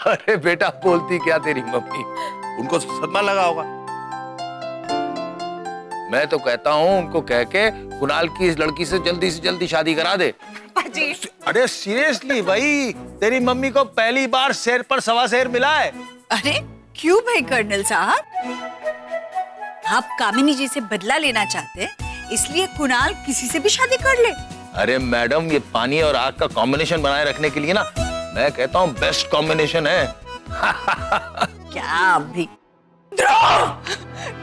अरे बेटा बोलती क्या तेरी मम्मी, उनको सदमा लगा होगा। मैं तो कहता हूँ उनको कह के कुणाल की इस लड़की से जल्दी शादी करा दे। जी। अरे सीरियसली भाई, तेरी मम्मी को पहली बार शेर पर सवा शेर मिला है। अरे क्यों भाई कर्नल साहब, आप कामिनी जी से बदला लेना चाहते हैं इसलिए कुणाल किसी से भी शादी कर ले? अरे मैडम, ये पानी और आग का कॉम्बिनेशन बनाए रखने के लिए ना मैं कहता हूँ बेस्ट कॉम्बिनेशन है। क्या भी द्रोह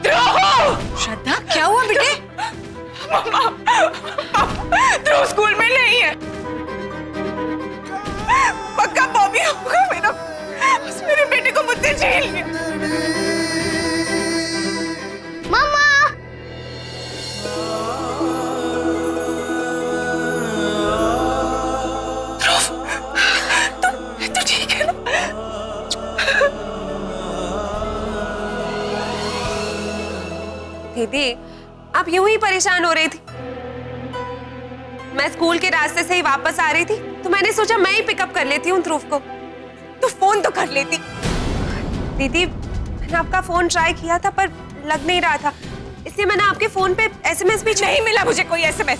द्रोह। श्रद्धा क्या हुआ बेटे? ध्रुव स्कूल में नहीं है, पक्का बॉबी होगा मेरा, उस मेरे बेटे को मुझसे झेल लिया। मामा तो ठीक है ना? दीदी आप यूं ही परेशान हो रही थी। मैं स्कूल के रास्ते से ही वापस आ रही थी तो मैंने सोचा मैं ही पिकअप कर लेती हूँ ध्रुव को। तो फोन तो कर लेती। दीदी मैंने आपका फोन ट्राई किया था पर लग नहीं रहा था, इसलिए मैंने आपके फोन पे एसएमएस भी नहीं मिला मुझे कोई एसएमएस।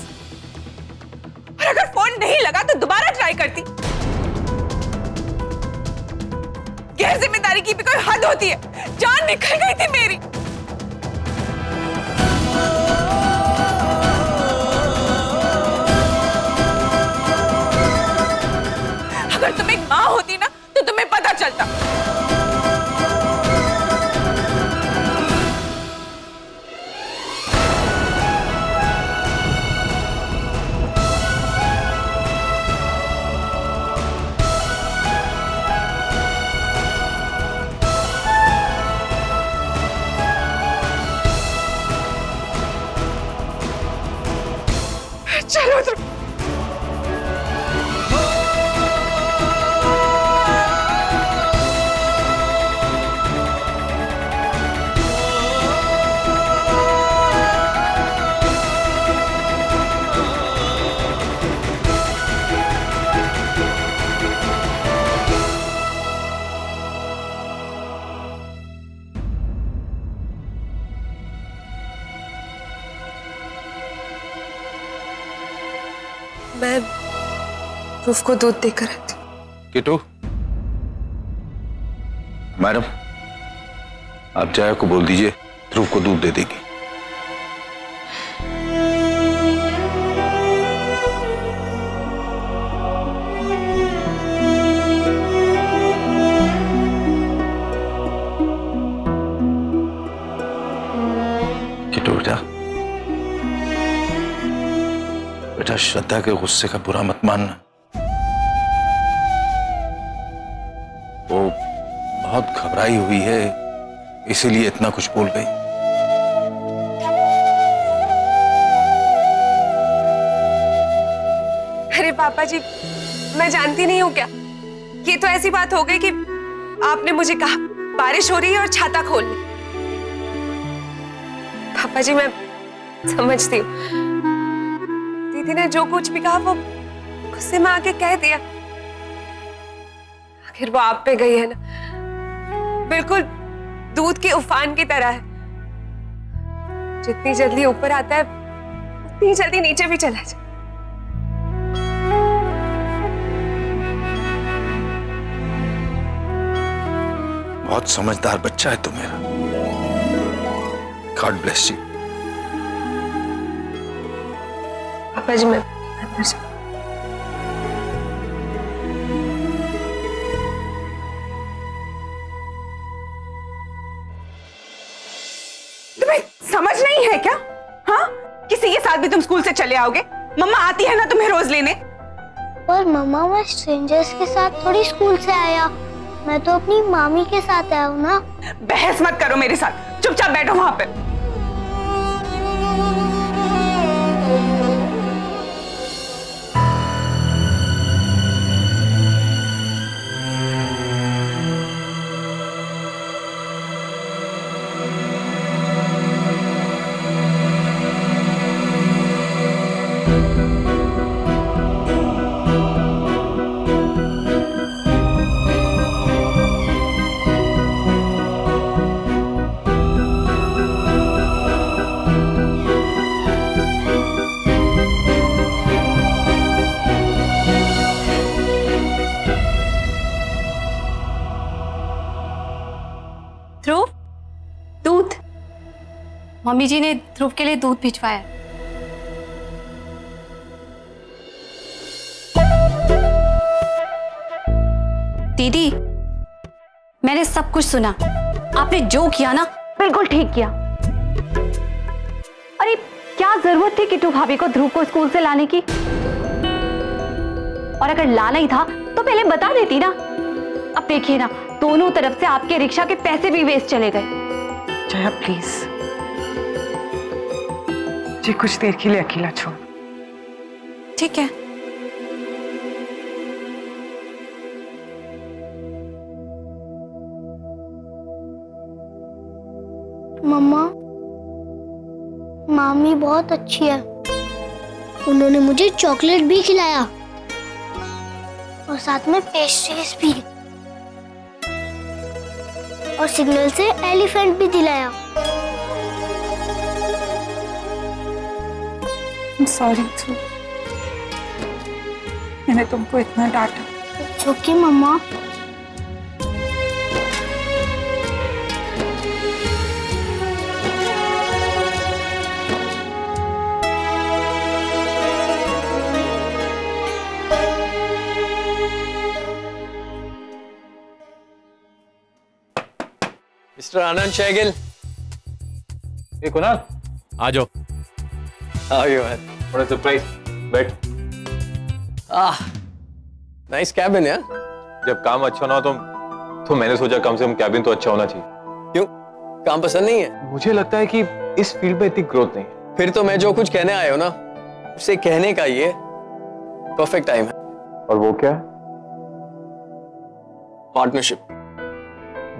और अगर फोन नहीं लगा तो दोबारा ट्राई करती। गैर जिम्मेदारी की भी कोई हद होती है, जान निकल गई थी मेरी। अगर तुम एक माँ होती ना तो तुम्हें पता चलता। चलो ध्रुव। मैं ध्रुव को दूध देकर आती। किटू, मैडम आप जया को बोल दीजिए ध्रुव को दूध दे देगी। किटू बेटा श्रद्धा के गुस्से का बुरा मत मानना, वो बहुत घबराई हुई है इसीलिए इतना कुछ बोल गई। अरे पापा जी मैं जानती नहीं हूँ क्या, ये तो ऐसी बात हो गई कि आपने मुझे कहा बारिश हो रही है और छाता खोल ले। पापा जी मैं समझती हूँ, दीदी ने जो कुछ भी कहा वो गुस्से में आके कह दिया। आखिर वो आप पे गई है ना, बिल्कुल दूध के उफान की तरह है, जितनी जल्दी ऊपर आता है उतनी जल्दी नीचे भी चला जाए। बहुत समझदार बच्चा है तू मेरा, गॉड ब्लेस यू। पापा जी मैं अंदर से तुम्हें समझ नहीं है क्या? हाँ, किसी के साथ भी तुम स्कूल से चले आओगे? मम्मा आती है ना तुम्हें रोज लेने। पर मम्मा मैं स्ट्रेंजर्स के साथ थोड़ी स्कूल से आया, मैं तो अपनी मामी के साथ आया हूँ ना। बहस मत करो मेरे साथ, चुपचाप बैठो वहां पे। ध्रुव, दूध। मम्मी जी ने ध्रुव के लिए दूध भिजवाया। दीदी, मैंने सब कुछ सुना। आपने जो किया ना, बिल्कुल ठीक किया। अरे क्या जरूरत थी किट्टू भाभी को ध्रुव को स्कूल से लाने की? और अगर लाना ही था तो पहले बता देती ना। अब देखिए ना, दोनों तरफ से आपके रिक्शा के पैसे भी वेस्ट चले गए। जया प्लीज, जी कुछ देर के लिए अकेला छोड़। ठीक है। मम्मा, मामी बहुत अच्छी है। उन्होंने मुझे चॉकलेट भी खिलाया और साथ में पेस्ट्रीज भी, और सिग्नल से एलिफेंट भी दिलाया। सॉरी ध्रुव, मैंने तुमको इतना डांटा। ओके मम्मा। मिस्टर आनंद शैगिल। ये कुणाल, आ जाओ। बड़ा सरप्राइज। बैठ। नाइस कैबिन है। जब काम अच्छा ना हो तो मैंने सोचा कम से कम कैबिन तो अच्छा होना चाहिए। क्यों, काम पसंद नहीं है? मुझे लगता है कि इस फील्ड में इतनी ग्रोथ नहीं है। फिर तो मैं जो कुछ कहने आया हूं ना, उसे कहने का ये परफेक्ट टाइम है। और वो क्या है? पार्टनरशिप।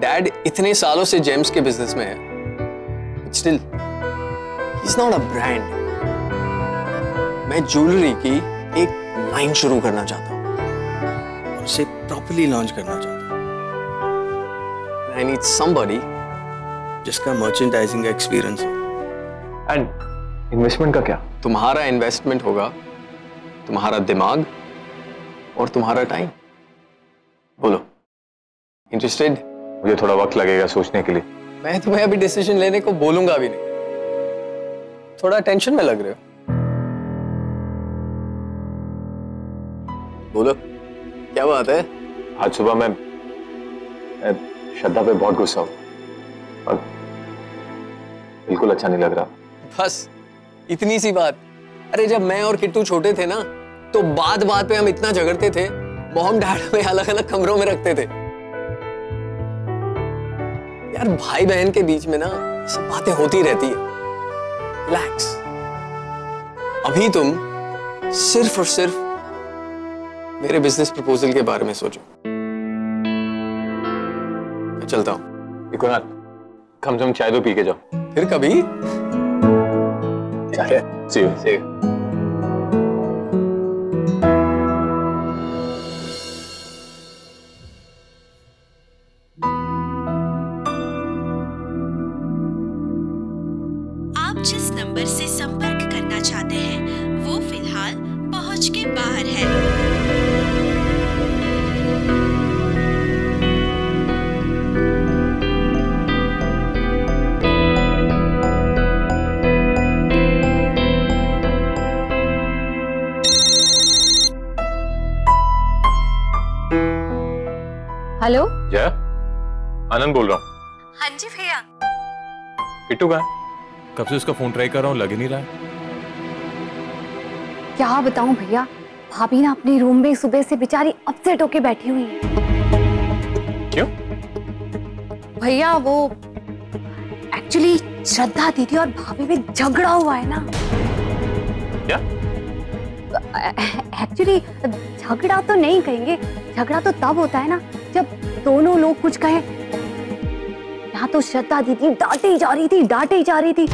डैड इतने सालों से जेम्स के बिजनेस में है, still he is not a brand. मैं ज्वेलरी की एक लाइन शुरू करना चाहता हूं और उसे प्रॉपर्ली लॉन्च करना चाहता हूं। आई नीड समबडी जिसका मर्चेंडाइजिंग का एक्सपीरियंस हो। एंड इन्वेस्टमेंट का क्या? तुम्हारा इन्वेस्टमेंट होगा तुम्हारा दिमाग और तुम्हारा टाइम। बोलो, इंटरेस्टेड? मुझे थोड़ा वक्त लगेगा सोचने के लिए। मैं तुम्हें अभी डिसीजन लेने को बोलूंगा भी नहीं। थोड़ा टेंशन में लग रहे हो। बोलो, क्या बात है? आज सुबह मैं श्रद्धा पे बहुत गुस्सा हूं और बिल्कुल अच्छा नहीं लग रहा। बस इतनी सी बात। अरे जब मैं और किट्टू छोटे थे ना, तो बात बात पे हम इतना झगड़ते थे, मॉम डैड हमें अलग अलग कमरों में रखते थे। यार भाई बहन के बीच में ना सब बातें होती रहती है। रिलैक्स। अभी तुम सिर्फ और सिर्फ मेरे बिजनेस प्रपोजल के बारे में सोचो। मैं चलता हूं। कुणाल, कम से कम चाय तो पी के जाओ। फिर कभी। See you. आप जिस नंबर से संपर्क करना चाहते हैं वो फिलहाल पहुंच के बाहर है। हेलो जया, आनंद बोल रहा हूँ। हाँ जी भैया। किट्टू कहाँ है? कब से उसका फोन ट्राई कर रहा हूँ, लग ही नहीं रहा है। क्या बताऊं भैया, भाभी ना अपने रूम में सुबह से बेचारी अपसेट होके बैठी हुई है। क्यों? भैया वो एक्चुअली श्रद्धा दीदी और भाभी में झगड़ा हुआ है ना। क्या? एक्चुअली झगड़ा तो नहीं कहेंगे, झगड़ा तो तब होता है ना जब दोनों लोग कुछ कहें। यहाँ तो श्रद्धा दीदी डांटी जा रही थी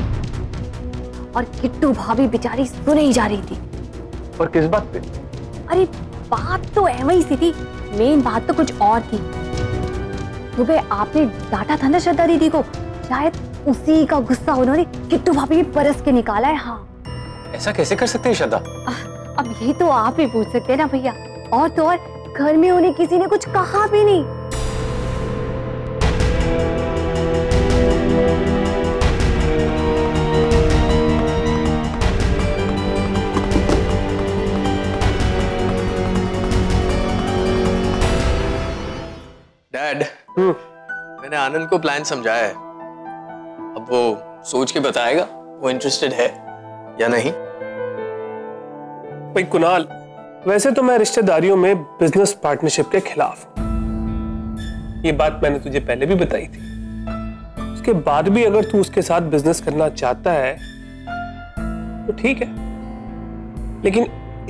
और किट्टू भाभी बेचारी सुने ही जा रही थी। और किस बात पे? अरे बात तो ऐसी सी थी, मेन बात तो कुछ और थी। सुबह आपने डांटा था ना श्रद्धा दीदी को, शायद उसी का गुस्सा उन्होंने किट्टू भाभी में बरस के निकाला है। हाँ, ऐसा कैसे कर सकते हैं श्रद्धा? अब ये तो आप ही पूछ सकते हैं ना भैया। और तो और घर में उन्हें किसी ने कुछ कहा भी नहीं। डैड, मैंने आनंद को प्लान समझाया है। अब वो सोच के बताएगा वो इंटरेस्टेड है या नहीं। भाई कुणाल, वैसे तो मैं रिश्तेदारियों में बिजनेस पार्टनरशिप के खिलाफ हूं। ये बात मैंने तुझे पहले भी बताई थी। उसके बाद भी अगर तू उसके साथ बिजनेस करना चाहता है तो ठीक है, लेकिन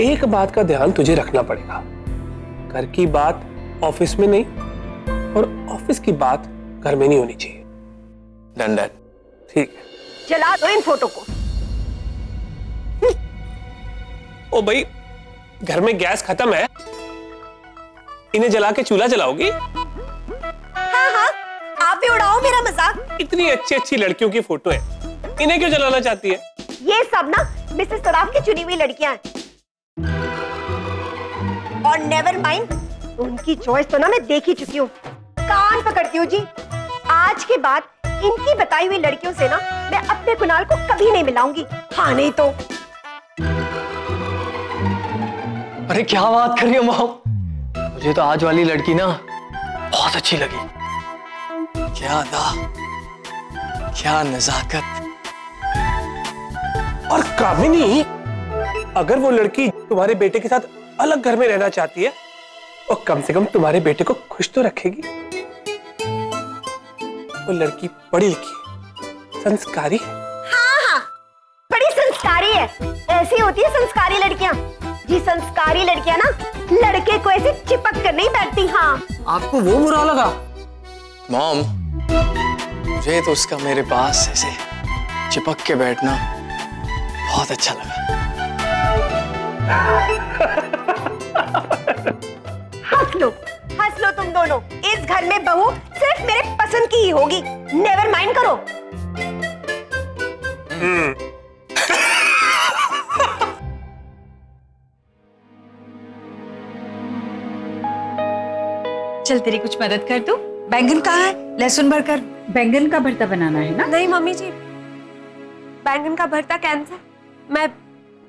एक बात का ध्यान तुझे रखना पड़ेगा। घर की बात ऑफिस में नहीं और ऑफिस की बात घर में नहीं होनी चाहिए। Done dad. ठीक है। जला दो इन फोटो को। ओ भाई, घर में गैस खत्म है, इन्हें जला के चूल्हा जलाओगी? हाँ हाँ, आप भी उड़ाओ मेरा मजाक। इतनी अच्छी अच्छी लड़कियों की फोटो है, इन्हें क्यों जलाना चाहती है? ये सब ना मिसेस सराफ की चुनी हुई लड़कियां हैं। और नेवर माइंड, उनकी चॉइस तो ना मैं देख ही चुकी हूँ। कान पकड़ती हूँ जी, आज के बाद इनकी बताई हुई लड़कियों से ना मैं अपने कुणाल को कभी नहीं मिलाऊंगी। हाँ नहीं तो। अरे क्या बात कर रही हो मॉम, मुझे तो आज वाली लड़की ना बहुत अच्छी लगी। क्या अदा, क्या नजाकत। और कामिनी, अगर वो लड़की तुम्हारे बेटे के साथ अलग घर में रहना चाहती है और कम से कम तुम्हारे बेटे को खुश तो रखेगी। वो लड़की पढ़ी लिखी, संस्कारी है। हाँ, बड़ी संस्कारी है। ऐसी होती है संस्कारी लड़कियां। जी संस्कारी लड़कियां ना लड़के को ऐसे चिपक कर नहीं बैठती। हाँ, आपको वो बुरा लगा? मॉम, मुझे तो उसका मेरे पास ऐसे चिपक के बैठना बहुत अच्छा लगा। हंस लो तुम दोनों। इस घर में बहू सिर्फ मेरे पसंद की ही होगी। नेवर माइंड करो। चल तेरी कुछ मदद कर दूं? बैंगन कहाँ है? लहसुन भरकर बैंगन का भरता बनाना है ना? नहीं मम्मी जी, बैंगन का भरता कैंसिल, मैं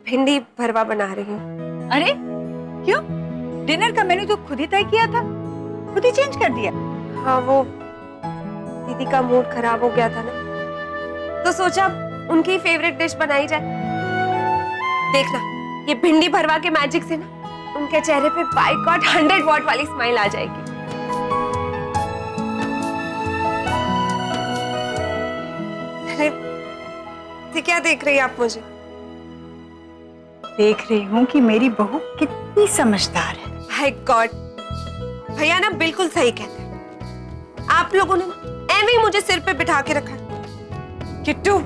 भिंडी भरवा बना रही हूँ। अरे क्यों? डिनर का मेन्यू तो खुद ही तय किया था, खुद ही चेंज कर दिया। हाँ, वो दीदी का मूड खराब हो गया था ना, तो सोचा उनकी फेवरेट डिश बनाई जाए। देखना, ये भिंडी भरवा के मैजिक से ना उनके चेहरे पे बाय गॉड 100 वॉट वाली स्माइल आ जाएगी। अरे क्या देख रही हैं आप मुझे? देख रही हूँ कि मेरी बहू कितनी समझदार है। बाय गॉड, भैया ना बिल्कुल सही कहते हैं। आप लोगों ने ना ऐਵੇਂ ही मुझे सिर पे बिठा के रखा है। किट्टू,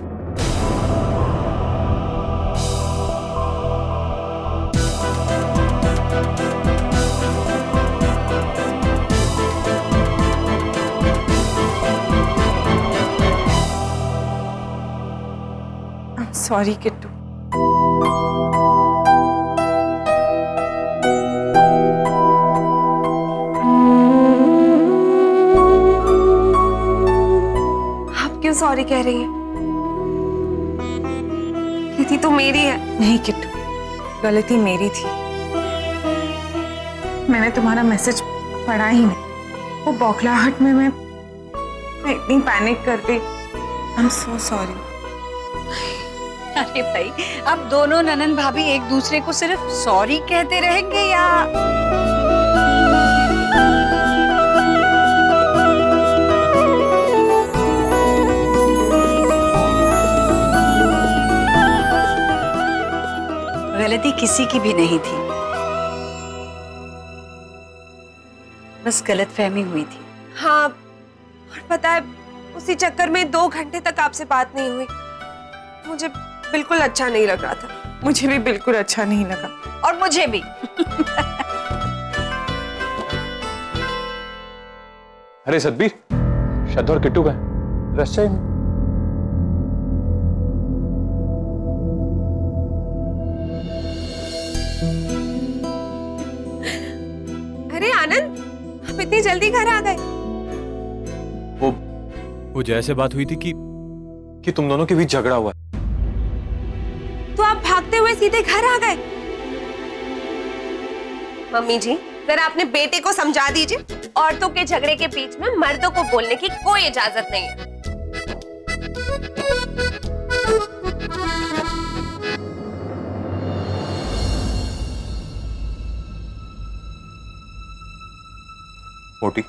सॉरी किट्टू। आप क्यों सॉरी कह रही हैं? गलती तो मेरी है। नहीं किट्टू, गलती मेरी थी। मैंने तुम्हारा मैसेज पढ़ा ही नहीं। वो बौखलाहट में मैं इतनी पैनिक कर गई। I am so sorry. अरे भाई, अब दोनों ननन भाभी एक दूसरे को सिर्फ सॉरी कहते रहेंगे या? गलती किसी की भी नहीं थी, बस गलतफहमी हुई थी। हाँ, और पता है उसी चक्कर में 2 घंटे तक आपसे बात नहीं हुई। मुझे बिल्कुल अच्छा नहीं लग रहा था। मुझे भी बिल्कुल अच्छा नहीं लगा। और मुझे भी। अरे सतबीर, श्रद्धा और किट्टू का रास्ते में। अरे आनंद, आप इतनी जल्दी घर आ गए? वो जैसे बात हुई थी कि तुम दोनों के बीच झगड़ा हुआ, तो आप भागते हुए सीधे घर आ गए? मम्मी जी, जरा अपने बेटे को समझा दीजिए, औरतों के झगड़े के बीच में मर्दों को बोलने की कोई इजाजत नहीं है। मोटी,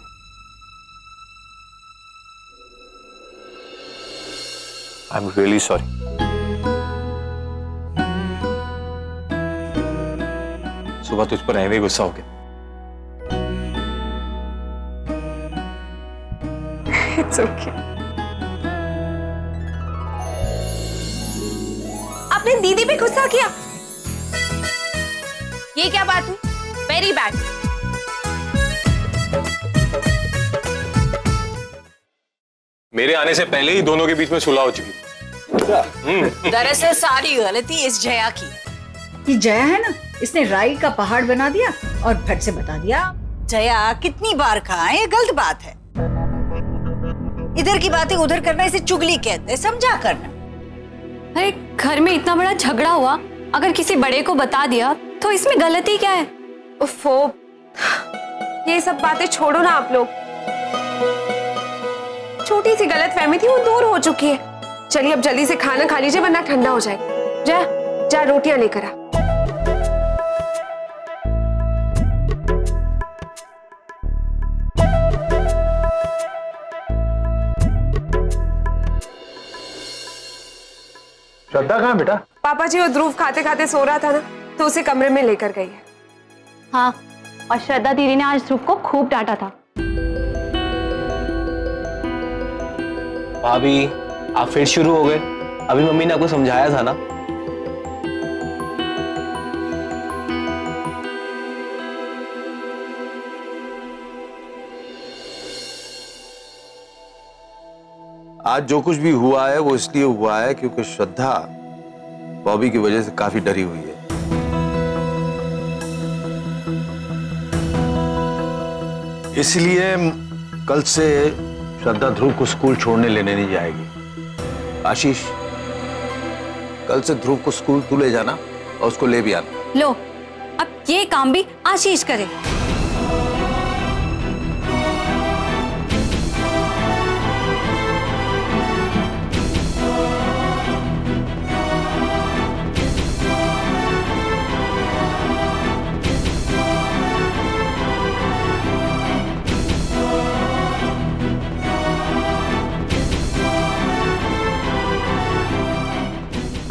आई एम रियली सॉरी। सुबह तुझ पर ऐਵੇਂ गुस्सा हो गया। It's okay. आपने दीदी पे गुस्सा किया? ये क्या बात हुई? Very bad. मेरे आने से पहले ही दोनों के बीच में सुलह हो चुकी थी। दरअसल सारी गलती इस जया की। ये जया है ना, इसने राई का पहाड़ बना दिया और फट से बता दिया। जया कितनी बार कहा है, ये गलत बात है। इधर की बातें उधर करना इसे चुगली कहते हैं, समझा करना। अरे घर में इतना बड़ा झगड़ा हुआ, अगर किसी बड़े को बता दिया तो इसमें गलती क्या है? उफ़ो, ये सब बातें छोड़ो ना आप लोग। छोटी सी गलतफहमी थी, वो दूर हो चुकी है। चलिए अब जल्दी से खाना खा लीजिए वरना ठंडा हो जाएगा। जा रोटियां लेकर आ। श्रद्धा कहाँ बेटा? पापा जी वो ध्रुव खाते खाते सो रहा था ना, तो उसे कमरे में लेकर गई है। हाँ, और श्रद्धा दीदी ने आज ध्रुव को खूब डांटा था। भाभी, आप फिर शुरू हो गए? अभी मम्मी ने आपको समझाया था ना। आज जो कुछ भी हुआ है वो इसलिए हुआ है क्योंकि श्रद्धा बॉबी की वजह से काफी डरी हुई है। इसलिए कल से श्रद्धा ध्रुव को स्कूल छोड़ने लेने नहीं जाएगी। आशीष, कल से ध्रुव को स्कूल तू ले जाना और उसको ले भी आना। लो, अब ये काम भी आशीष करे।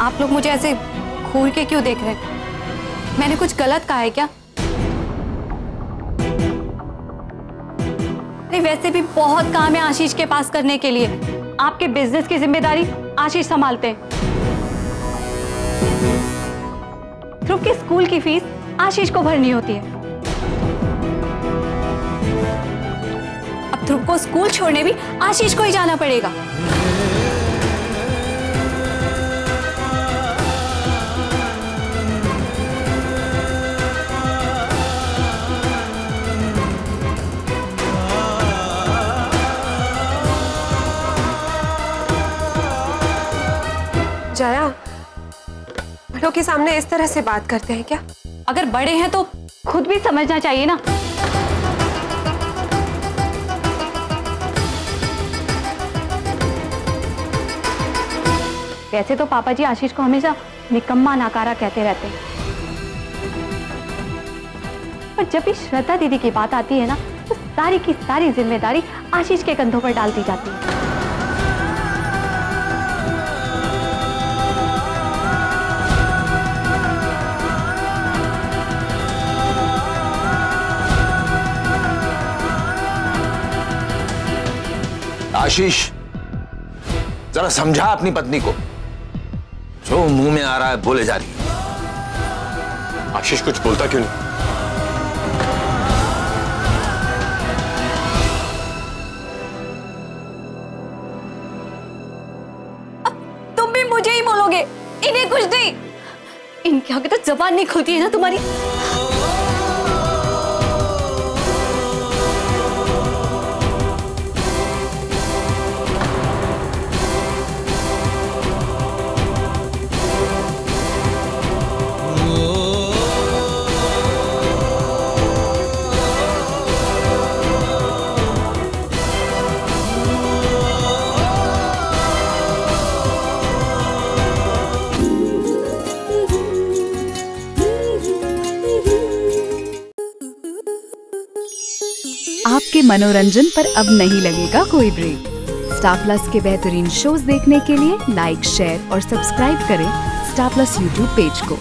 आप लोग मुझे ऐसे घूर के क्यों देख रहे हैं? मैंने कुछ गलत कहा है क्या? अरे वैसे भी बहुत काम है आशीष के पास करने के लिए। आपके बिजनेस की जिम्मेदारी आशीष संभालते हैं। ध्रुव के स्कूल की फीस आशीष को भरनी होती है। अब ध्रुव को स्कूल छोड़ने भी आशीष को ही जाना पड़ेगा। जया, बड़ों के सामने इस तरह से बात करते हैं क्या? अगर बड़े हैं तो खुद भी समझना चाहिए ना। वैसे तो पापा जी आशीष को हमेशा निकम्मा नाकारा कहते रहते हैं, पर जब भी श्रद्धा दीदी की बात आती है ना, तो सारी की सारी जिम्मेदारी आशीष के कंधों पर डाल दी जाती है। आशीष, जरा समझा अपनी पत्नी को। जो मुंह में आ रहा है बोले जा रही है। आशीष कुछ बोलता क्यों नहीं? तुम भी मुझे ही बोलोगे, इन्हें कुछ नहीं। इनके आगे तो जबान नहीं खुलती है ना तुम्हारी। आपके मनोरंजन पर अब नहीं लगेगा कोई ब्रेक। स्टार प्लस के बेहतरीन शोज देखने के लिए लाइक, शेयर और सब्सक्राइब करें स्टार प्लस यूट्यूब पेज को।